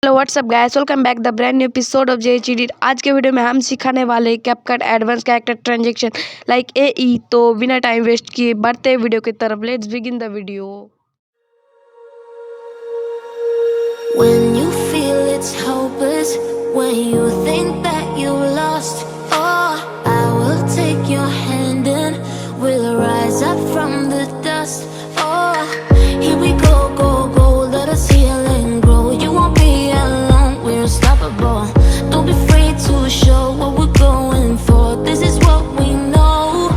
Hello what's up guys, welcome back the brand new episode of 𝚽𝚘𝚗। आज के video में हम सिखाने वाले CapCut advance character transaction like AE. तो बिना टाइम वेस्ट किए बढ़ते हैं वीडियो की तरफ। Let's begin the video. When you feel it's hopeless, when you think that you lost, oh, I will take your hand and we'll rise up from the dust. Oh, here we go, go, go, let us heal and grow. You won't be alone, we're unstoppable. Don't be afraid to show what we're going for. This is what we know.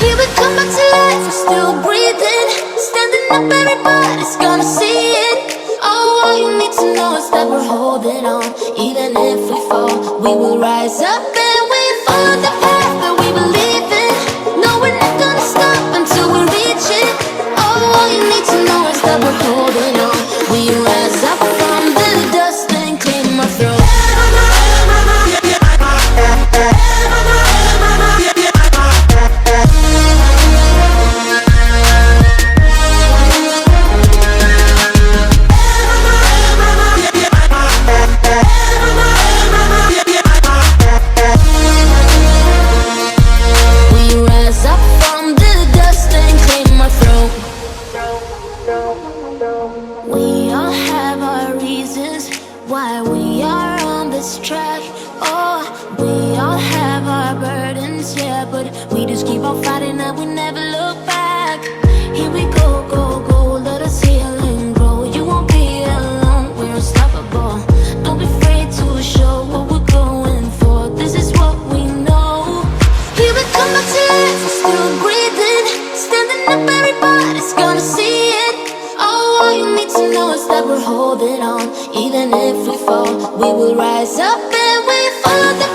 Here we come back to life, we're still breathing. Standing up, everybody's gonna see it. Oh, all you need to know is that we're holding on. Even if we fall, we will rise up and we follow the path that we believe in. No, we're not gonna stop until we reach it. Oh, all you need to know is that we're holding on. We rise up from the dust and claim our throne. We all have our reasons why we are on this track. Oh, we all have our burdens, yeah, but we just keep on fighting and we never look back. Here we go, go, go, let us heal and grow. You won't be alone, we're unstoppable. Don't be afraid to show what we're going for. This is what we know. Here we come back to life, we're still breathing. Standing up, everybody's gonna see it. Oh, all you need to know is that we're holding on. Even if we fall, we will rise up and we follow the